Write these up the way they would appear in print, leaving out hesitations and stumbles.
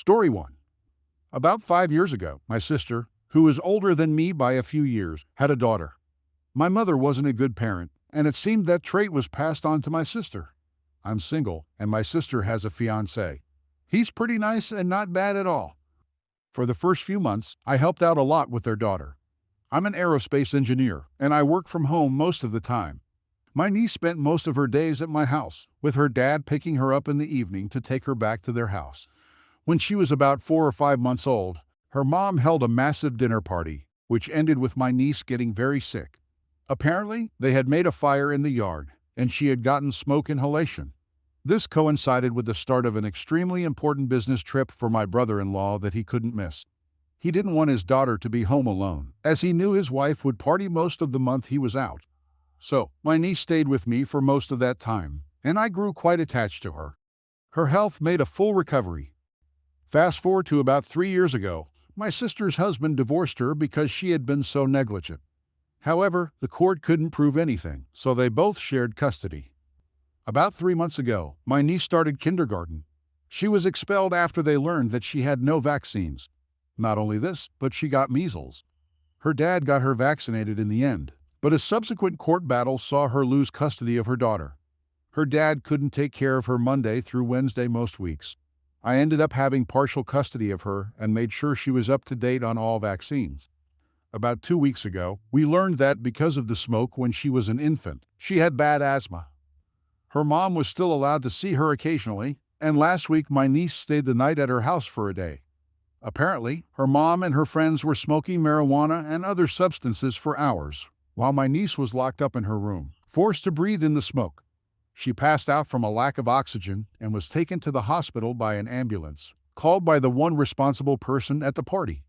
Story 1. About 5 years ago, my sister, who is older than me by a few years, had a daughter. My mother wasn't a good parent, and it seemed that trait was passed on to my sister. I'm single, and my sister has a fiancé. He's pretty nice and not bad at all. For the first few months, I helped out a lot with their daughter. I'm an aerospace engineer, and I work from home most of the time. My niece spent most of her days at my house, with her dad picking her up in the evening to take her back to their house. When she was about 4 or 5 months old, her mom held a massive dinner party, which ended with my niece getting very sick. Apparently, they had made a fire in the yard, and she had gotten smoke inhalation. This coincided with the start of an extremely important business trip for my brother-in-law that he couldn't miss. He didn't want his daughter to be home alone, as he knew his wife would party most of the month he was out. So, my niece stayed with me for most of that time, and I grew quite attached to her. Her health made a full recovery. Fast forward to about 3 years ago, my sister's husband divorced her because she had been so negligent. However, the court couldn't prove anything, so they both shared custody. About 3 months ago, my niece started kindergarten. She was expelled after they learned that she had no vaccines. Not only this, but she got measles. Her dad got her vaccinated in the end, but a subsequent court battle saw her lose custody of her daughter. Her dad couldn't take care of her Monday through Wednesday most weeks. I ended up having partial custody of her and made sure she was up to date on all vaccines. About 2 weeks ago, we learned that because of the smoke when she was an infant, she had bad asthma. Her mom was still allowed to see her occasionally, and last week my niece stayed the night at her house for a day. Apparently, her mom and her friends were smoking marijuana and other substances for hours, while my niece was locked up in her room, forced to breathe in the smoke. She passed out from a lack of oxygen and was taken to the hospital by an ambulance, called by the one responsible person at the party.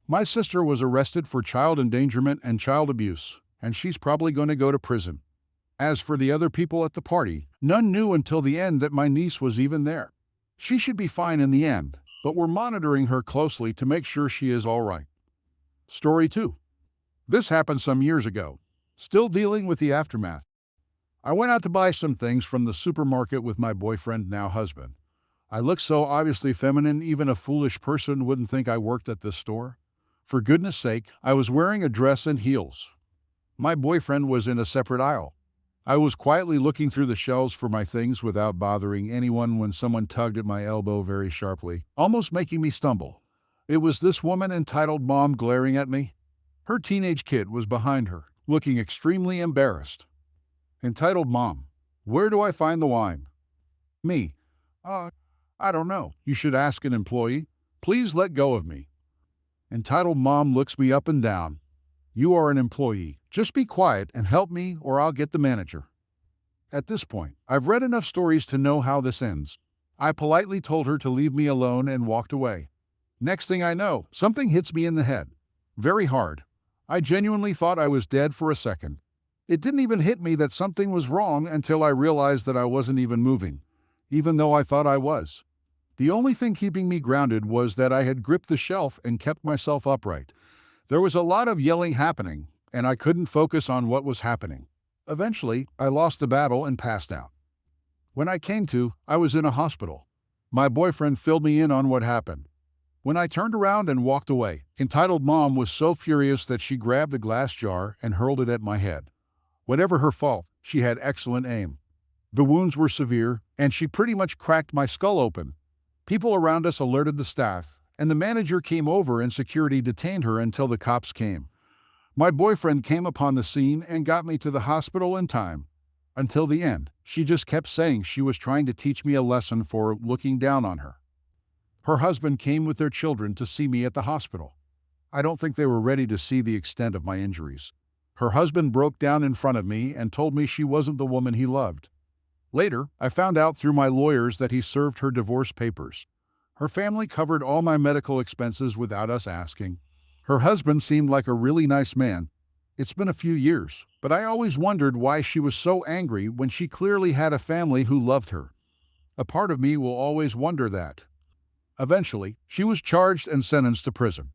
My sister was arrested for child endangerment and child abuse, and she's probably going to go to prison. As for the other people at the party, none knew until the end that my niece was even there. She should be fine in the end, but we're monitoring her closely to make sure she is all right. Story 2. This happened some years ago. Still dealing with the aftermath. I went out to buy some things from the supermarket with my boyfriend, now husband. I looked so obviously feminine, even a foolish person wouldn't think I worked at this store. For goodness sake, I was wearing a dress and heels. My boyfriend was in a separate aisle. I was quietly looking through the shelves for my things without bothering anyone when someone tugged at my elbow very sharply, almost making me stumble. It was this woman entitled Mom glaring at me. Her teenage kid was behind her, looking extremely embarrassed. Entitled Mom, where do I find the wine? Me, I don't know. You should ask an employee. Please let go of me. Entitled Mom looks me up and down. You are an employee. Just be quiet and help me or I'll get the manager. At this point, I've read enough stories to know how this ends. I politely told her to leave me alone and walked away. Next thing I know, something hits me in the head. Very hard. I genuinely thought I was dead for a second. It didn't even hit me that something was wrong until I realized that I wasn't even moving, even though I thought I was. The only thing keeping me grounded was that I had gripped the shelf and kept myself upright. There was a lot of yelling happening, and I couldn't focus on what was happening. Eventually, I lost the battle and passed out. When I came to, I was in a hospital. My boyfriend filled me in on what happened. When I turned around and walked away, Entitled Mom was so furious that she grabbed a glass jar and hurled it at my head. Whatever her fault, she had excellent aim. The wounds were severe, and she pretty much cracked my skull open. People around us alerted the staff, and the manager came over and security detained her until the cops came. My boyfriend came upon the scene and got me to the hospital in time. Until the end, she just kept saying she was trying to teach me a lesson for looking down on her. Her husband came with their children to see me at the hospital. I don't think they were ready to see the extent of my injuries. Her husband broke down in front of me and told me she wasn't the woman he loved. Later, I found out through my lawyers that he served her divorce papers. Her family covered all my medical expenses without us asking. Her husband seemed like a really nice man. It's been a few years, but I always wondered why she was so angry when she clearly had a family who loved her. A part of me will always wonder that. Eventually, she was charged and sentenced to prison.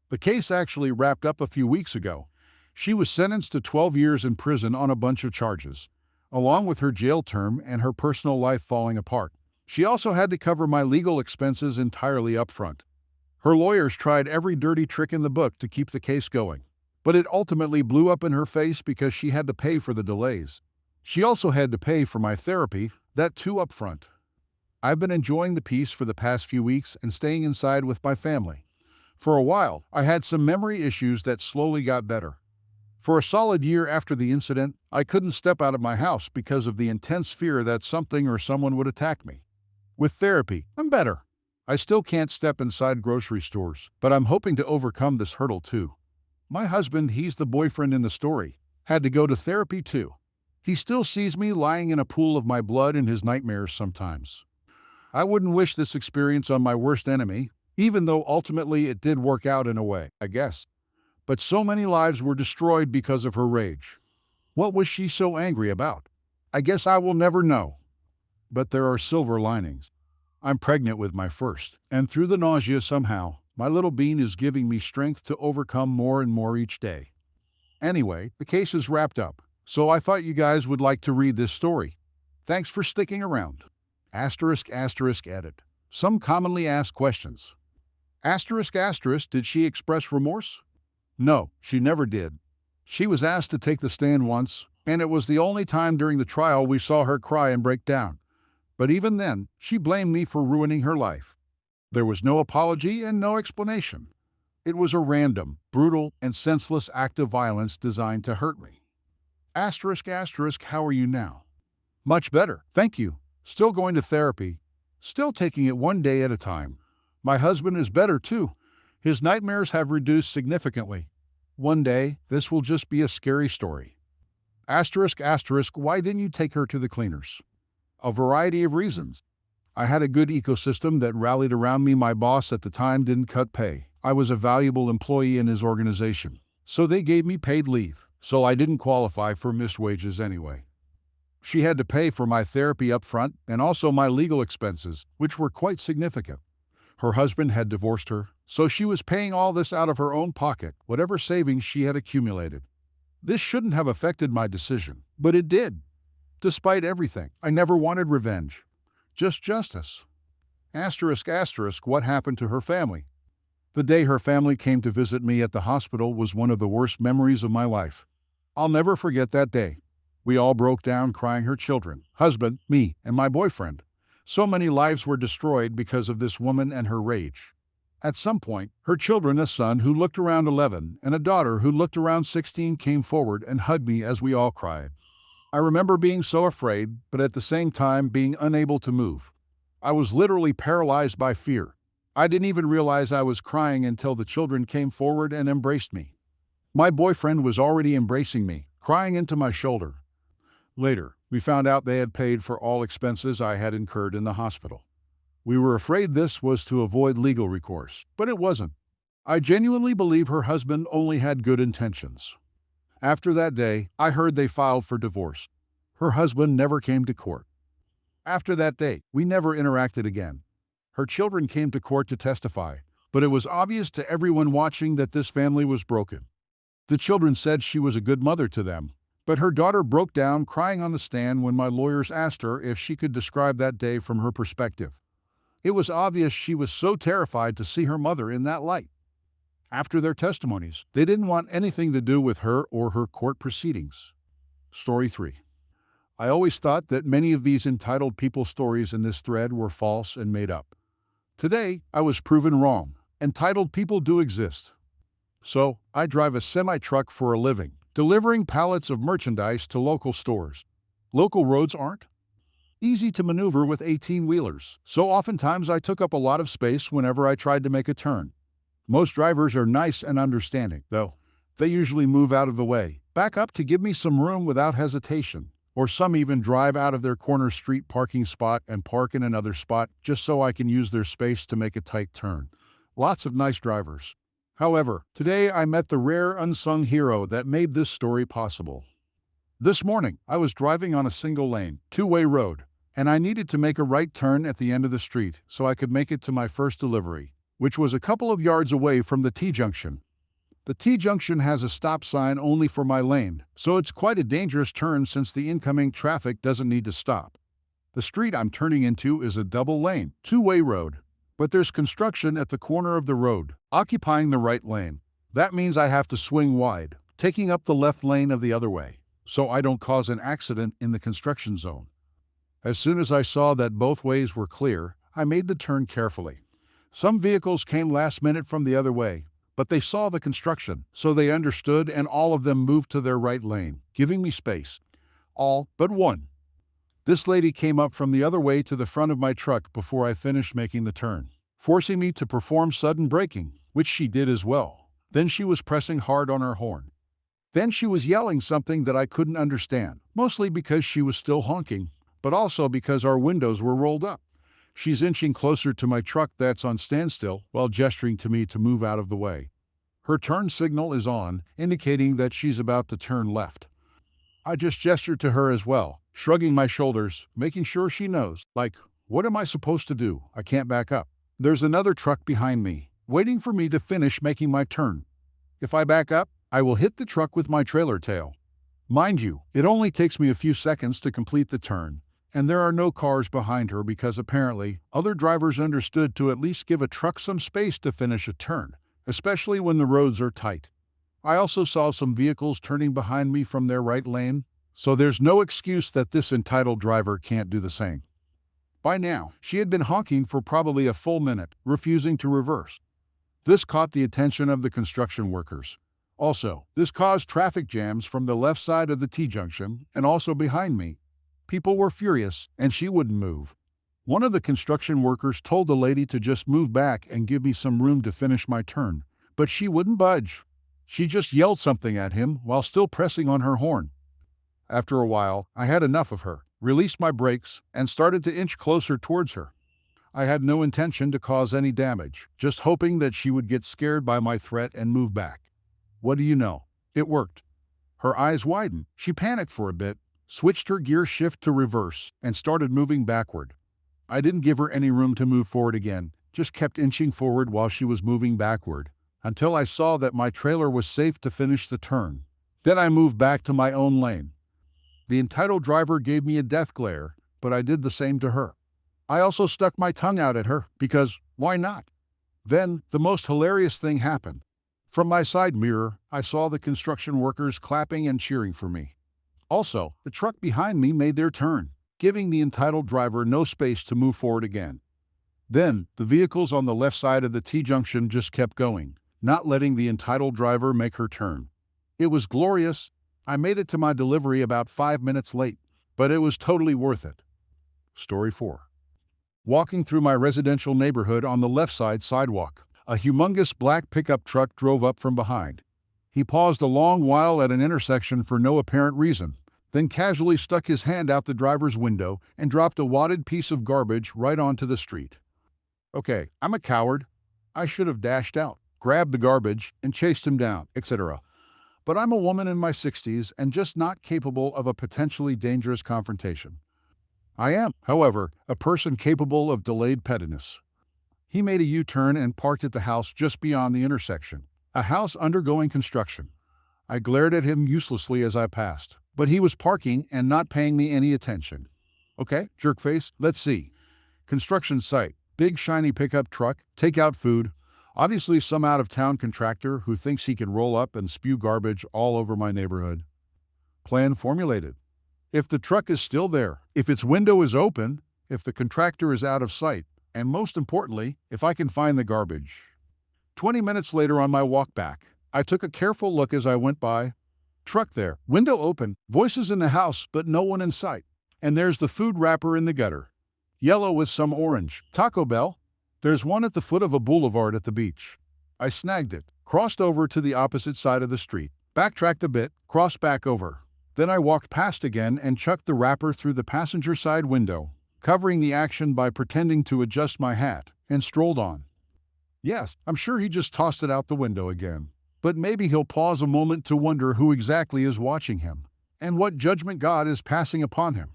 The case actually wrapped up a few weeks ago. She was sentenced to 12 years in prison on a bunch of charges, along with her jail term and her personal life falling apart. She also had to cover my legal expenses entirely upfront. Her lawyers tried every dirty trick in the book to keep the case going, but it ultimately blew up in her face because she had to pay for the delays. She also had to pay for my therapy, that too upfront. I've been enjoying the peace for the past few weeks and staying inside with my family. For a while, I had some memory issues that slowly got better. For a solid year after the incident, I couldn't step out of my house because of the intense fear that something or someone would attack me. With therapy, I'm better. I still can't step inside grocery stores, but I'm hoping to overcome this hurdle too. My husband, he's the boyfriend in the story, had to go to therapy too. He still sees me lying in a pool of my blood in his nightmares sometimes. I wouldn't wish this experience on my worst enemy, even though ultimately it did work out in a way, I guess. But so many lives were destroyed because of her rage. What was she so angry about? I guess I will never know. But there are silver linings. I'm pregnant with my first, and through the nausea somehow, my little bean is giving me strength to overcome more and more each day. Anyway, the case is wrapped up, so I thought you guys would like to read this story. Thanks for sticking around. Edit. Some commonly asked questions. Did she express remorse? No, she never did. She was asked to take the stand once, and it was the only time during the trial we saw her cry and break down. But even then, she blamed me for ruining her life. There was no apology and no explanation. It was a random, brutal, and senseless act of violence designed to hurt me. How are you now? Much better, thank you. Still going to therapy. Still taking it one day at a time. My husband is better too. His nightmares have reduced significantly. One day, this will just be a scary story. Why didn't you take her to the cleaners? A variety of reasons. I had a good ecosystem that rallied around me. My boss at the time didn't cut pay. I was a valuable employee in his organization. So they gave me paid leave, so I didn't qualify for missed wages anyway. She had to pay for my therapy up front and also my legal expenses, which were quite significant. Her husband had divorced her, so she was paying all this out of her own pocket, whatever savings she had accumulated. This shouldn't have affected my decision, but it did. Despite everything, I never wanted revenge. Just justice. What happened to her family? The day her family came to visit me at the hospital was one of the worst memories of my life. I'll never forget that day. We all broke down crying, her children, husband, me, and my boyfriend. So many lives were destroyed because of this woman and her rage. At some point, her children, a son who looked around 11 and a daughter who looked around 16, came forward and hugged me as we all cried. I remember being so afraid, but at the same time being unable to move. I was literally paralyzed by fear. I didn't even realize I was crying until the children came forward and embraced me. My boyfriend was already embracing me, crying into my shoulder. Later, we found out they had paid for all expenses I had incurred in the hospital. We were afraid this was to avoid legal recourse, but it wasn't. I genuinely believe her husband only had good intentions. After that day, I heard they filed for divorce. Her husband never came to court. After that day, we never interacted again. Her children came to court to testify, but it was obvious to everyone watching that this family was broken. The children said she was a good mother to them, but her daughter broke down crying on the stand when my lawyers asked her if she could describe that day from her perspective. It was obvious she was so terrified to see her mother in that light. After their testimonies, they didn't want anything to do with her or her court proceedings. Story 3. I always thought that many of these entitled people stories in this thread were false and made up. Today, I was proven wrong. Entitled people do exist. So, I drive a semi-truck for a living, delivering pallets of merchandise to local stores. Local roads aren't easy to maneuver with 18-wheelers, so oftentimes I took up a lot of space whenever I tried to make a turn. Most drivers are nice and understanding, though. They usually move out of the way, back up to give me some room without hesitation, or some even drive out of their corner street parking spot and park in another spot just so I can use their space to make a tight turn. Lots of nice drivers. However, today I met the rare unsung hero that made this story possible. This morning, I was driving on a single-lane, two-way road, and I needed to make a right turn at the end of the street so I could make it to my first delivery, which was a couple of yards away from the T-junction. The T-junction has a stop sign only for my lane, so it's quite a dangerous turn since the incoming traffic doesn't need to stop. The street I'm turning into is a double-lane, two-way road, but there's construction at the corner of the road, occupying the right lane. That means I have to swing wide, taking up the left lane of the other way, so I don't cause an accident in the construction zone. As soon as I saw that both ways were clear, I made the turn carefully. Some vehicles came last minute from the other way, but they saw the construction, so they understood, and all of them moved to their right lane, giving me space. All but one. This lady came up from the other way to the front of my truck before I finished making the turn, forcing me to perform sudden braking, which she did as well. Then she was pressing hard on her horn. Then she was yelling something that I couldn't understand, mostly because she was still honking, but also because our windows were rolled up. She's inching closer to my truck that's on standstill while gesturing to me to move out of the way. Her turn signal is on, indicating that she's about to turn left. I just gestured to her as well, shrugging my shoulders, making sure she knows, like, what am I supposed to do? I can't back up. There's another truck behind me, waiting for me to finish making my turn. If I back up, I will hit the truck with my trailer tail. Mind you, it only takes me a few seconds to complete the turn, and there are no cars behind her because apparently other drivers understood to at least give a truck some space to finish a turn, especially when the roads are tight. I also saw some vehicles turning behind me from their right lane, so there's no excuse that this entitled driver can't do the same. By now, she had been honking for probably a full minute, refusing to reverse. This caught the attention of the construction workers. Also, this caused traffic jams from the left side of the T-junction and also behind me. People were furious, and she wouldn't move. One of the construction workers told the lady to just move back and give me some room to finish my turn, but she wouldn't budge. She just yelled something at him while still pressing on her horn. After a while, I had enough of her, released my brakes, and started to inch closer towards her. I had no intention to cause any damage, just hoping that she would get scared by my threat and move back. What do you know? It worked. Her eyes widened. She panicked for a bit, switched her gear shift to reverse, and started moving backward. I didn't give her any room to move forward again, just kept inching forward while she was moving backward, until I saw that my trailer was safe to finish the turn. Then I moved back to my own lane. The entitled driver gave me a death glare, but I did the same to her. I also stuck my tongue out at her, because why not? Then, the most hilarious thing happened. From my side mirror, I saw the construction workers clapping and cheering for me. Also, the truck behind me made their turn, giving the entitled driver no space to move forward again. Then, the vehicles on the left side of the T-junction just kept going, not letting the entitled driver make her turn. It was glorious. I made it to my delivery about 5 minutes late, but it was totally worth it. Story 4. Walking through my residential neighborhood on the left side sidewalk, a humongous black pickup truck drove up from behind. He paused a long while at an intersection for no apparent reason, then casually stuck his hand out the driver's window and dropped a wadded piece of garbage right onto the street. Okay, I'm a coward. I should have dashed out, grabbed the garbage, and chased him down, etc. But I'm a woman in my 60s and just not capable of a potentially dangerous confrontation. I am, however, a person capable of delayed pettiness. He made a U-turn and parked at the house just beyond the intersection, a house undergoing construction. I glared at him uselessly as I passed, but he was parking and not paying me any attention. Okay, jerkface, let's see. Construction site, big shiny pickup truck, take out food, obviously some out-of-town contractor who thinks he can roll up and spew garbage all over my neighborhood. Plan formulated. If the truck is still there, if its window is open, if the contractor is out of sight, and most importantly, if I can find the garbage. 20 minutes later on my walk back, I took a careful look as I went by. Truck there, window open, voices in the house, but no one in sight. And there's the food wrapper in the gutter. Yellow with some orange. Taco Bell. There's one at the foot of a boulevard at the beach. I snagged it, crossed over to the opposite side of the street, backtracked a bit, crossed back over. Then I walked past again and chucked the wrapper through the passenger side window, covering the action by pretending to adjust my hat, and strolled on. Yes, I'm sure he just tossed it out the window again. But maybe he'll pause a moment to wonder who exactly is watching him, and what judgment God is passing upon him.